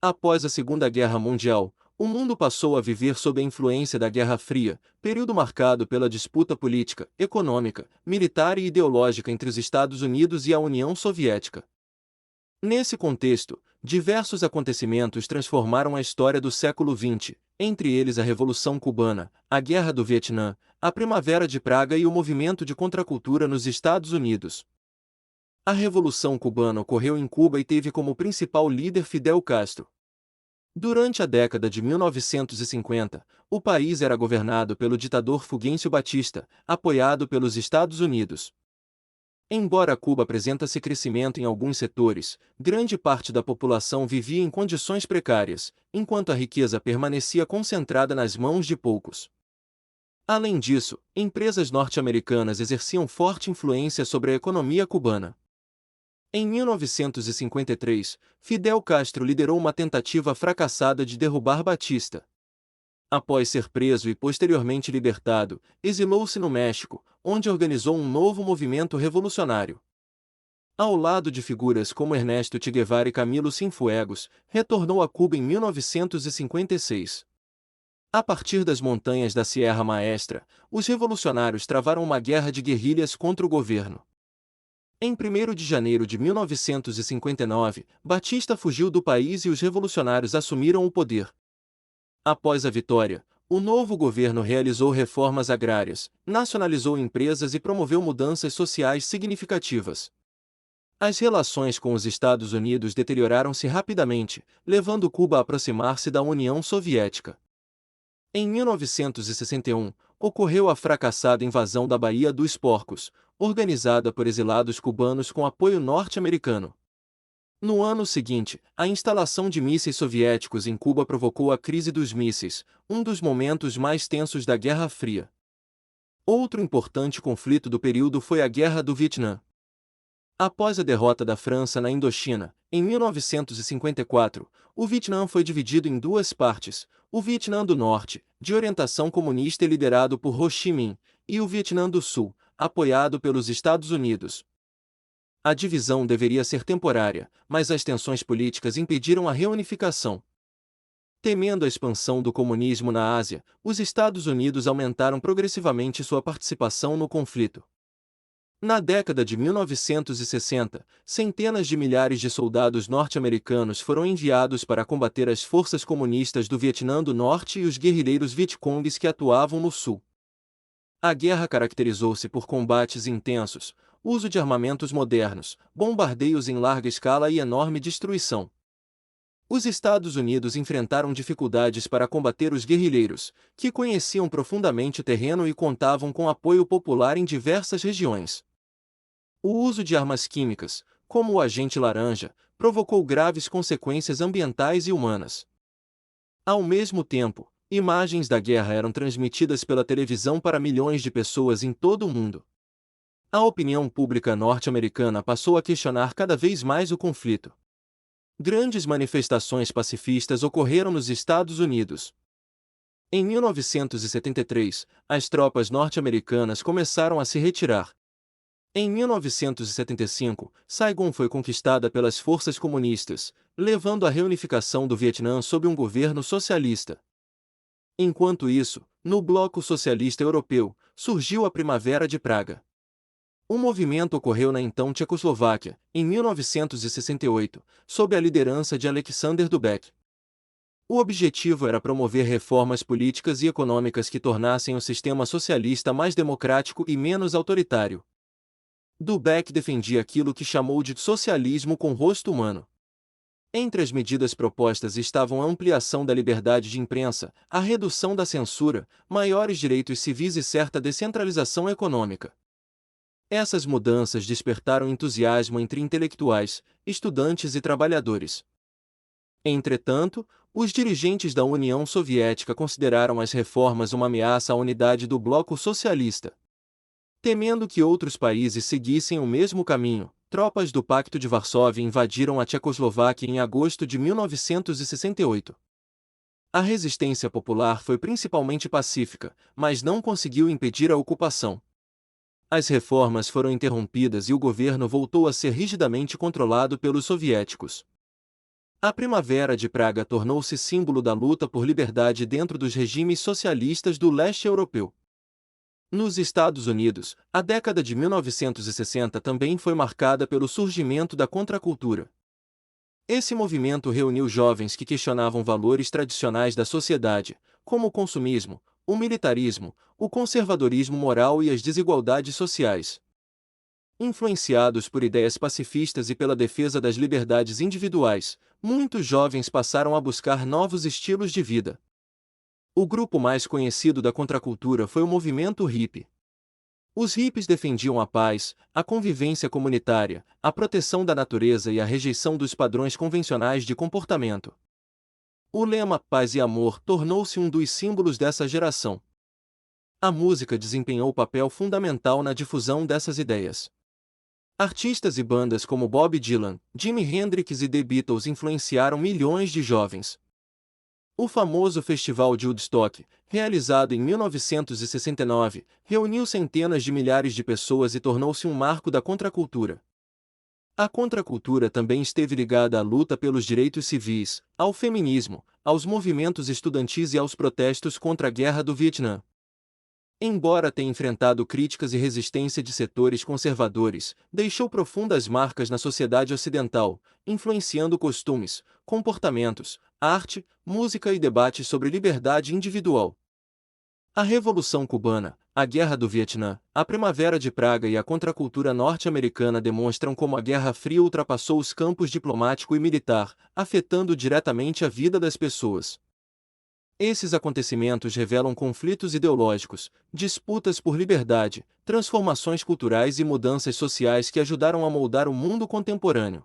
Após a Segunda Guerra Mundial, o mundo passou a viver sob a influência da Guerra Fria, período marcado pela disputa política, econômica, militar e ideológica entre os Estados Unidos e a União Soviética. Nesse contexto, diversos acontecimentos transformaram a história do século XX, entre eles a Revolução Cubana, a Guerra do Vietnã, a Primavera de Praga e o movimento de contracultura nos Estados Unidos. A Revolução Cubana ocorreu em Cuba e teve como principal líder Fidel Castro. Durante a década de 1950, o país era governado pelo ditador Fulgêncio Batista, apoiado pelos Estados Unidos. Embora Cuba apresentasse crescimento em alguns setores, grande parte da população vivia em condições precárias, enquanto a riqueza permanecia concentrada nas mãos de poucos. Além disso, empresas norte-americanas exerciam forte influência sobre a economia cubana. Em 1953, Fidel Castro liderou uma tentativa fracassada de derrubar Batista. Após ser preso e posteriormente libertado, exilou-se no México, onde organizou um novo movimento revolucionário. Ao lado de figuras como Ernesto Che Guevara e Camilo Cienfuegos, retornou a Cuba em 1956. A partir das montanhas da Sierra Maestra, os revolucionários travaram uma guerra de guerrilhas contra o governo. Em 1º de janeiro de 1959, Batista fugiu do país e os revolucionários assumiram o poder. Após a vitória, o novo governo realizou reformas agrárias, nacionalizou empresas e promoveu mudanças sociais significativas. As relações com os Estados Unidos deterioraram-se rapidamente, levando Cuba a aproximar-se da União Soviética. Em 1961, ocorreu a fracassada invasão da Baía dos Porcos, organizada por exilados cubanos com apoio norte-americano. No ano seguinte, a instalação de mísseis soviéticos em Cuba provocou a crise dos mísseis, um dos momentos mais tensos da Guerra Fria. Outro importante conflito do período foi a Guerra do Vietnã. Após a derrota da França na Indochina, em 1954, o Vietnã foi dividido em duas partes: o Vietnã do Norte, de orientação comunista e liderado por Ho Chi Minh, e o Vietnã do Sul, apoiado pelos Estados Unidos. A divisão deveria ser temporária, mas as tensões políticas impediram a reunificação. Temendo a expansão do comunismo na Ásia, os Estados Unidos aumentaram progressivamente sua participação no conflito. Na década de 1960, centenas de milhares de soldados norte-americanos foram enviados para combater as forças comunistas do Vietnã do Norte e os guerrilheiros Vietcongues que atuavam no Sul. A guerra caracterizou-se por combates intensos, uso de armamentos modernos, bombardeios em larga escala e enorme destruição. Os Estados Unidos enfrentaram dificuldades para combater os guerrilheiros, que conheciam profundamente o terreno e contavam com apoio popular em diversas regiões. O uso de armas químicas, como o agente laranja, provocou graves consequências ambientais e humanas. Ao mesmo tempo, imagens da guerra eram transmitidas pela televisão para milhões de pessoas em todo o mundo. A opinião pública norte-americana passou a questionar cada vez mais o conflito. Grandes manifestações pacifistas ocorreram nos Estados Unidos. Em 1973, as tropas norte-americanas começaram a se retirar. Em 1975, Saigon foi conquistada pelas forças comunistas, levando à reunificação do Vietnã sob um governo socialista. Enquanto isso, no bloco socialista europeu, surgiu a Primavera de Praga. O movimento ocorreu na então Tchecoslováquia, em 1968, sob a liderança de Alexander Dubček. O objetivo era promover reformas políticas e econômicas que tornassem o sistema socialista mais democrático e menos autoritário. Dubček defendia aquilo que chamou de socialismo com rosto humano. Entre as medidas propostas estavam a ampliação da liberdade de imprensa, a redução da censura, maiores direitos civis e certa descentralização econômica. Essas mudanças despertaram entusiasmo entre intelectuais, estudantes e trabalhadores. Entretanto, os dirigentes da União Soviética consideraram as reformas uma ameaça à unidade do bloco socialista. Temendo que outros países seguissem o mesmo caminho, tropas do Pacto de Varsóvia invadiram a Tchecoslováquia em agosto de 1968. A resistência popular foi principalmente pacífica, mas não conseguiu impedir a ocupação. As reformas foram interrompidas e o governo voltou a ser rigidamente controlado pelos soviéticos. A Primavera de Praga tornou-se símbolo da luta por liberdade dentro dos regimes socialistas do leste europeu. Nos Estados Unidos, a década de 1960 também foi marcada pelo surgimento da contracultura. Esse movimento reuniu jovens que questionavam valores tradicionais da sociedade, como o consumismo, o militarismo, o conservadorismo moral e as desigualdades sociais. Influenciados por ideias pacifistas e pela defesa das liberdades individuais, muitos jovens passaram a buscar novos estilos de vida. O grupo mais conhecido da contracultura foi o movimento hippie. Os hippies defendiam a paz, a convivência comunitária, a proteção da natureza e a rejeição dos padrões convencionais de comportamento. O lema Paz e Amor tornou-se um dos símbolos dessa geração. A música desempenhou papel fundamental na difusão dessas ideias. Artistas e bandas como Bob Dylan, Jimi Hendrix e The Beatles influenciaram milhões de jovens. O famoso Festival de Woodstock, realizado em 1969, reuniu centenas de milhares de pessoas e tornou-se um marco da contracultura. A contracultura também esteve ligada à luta pelos direitos civis, ao feminismo, aos movimentos estudantis e aos protestos contra a Guerra do Vietnã. Embora tenha enfrentado críticas e resistência de setores conservadores, deixou profundas marcas na sociedade ocidental, influenciando costumes, comportamentos, arte, música e debates sobre liberdade individual. A Revolução Cubana, a Guerra do Vietnã, a Primavera de Praga e a contracultura norte-americana demonstram como a Guerra Fria ultrapassou os campos diplomático e militar, afetando diretamente a vida das pessoas. Esses acontecimentos revelam conflitos ideológicos, disputas por liberdade, transformações culturais e mudanças sociais que ajudaram a moldar o mundo contemporâneo.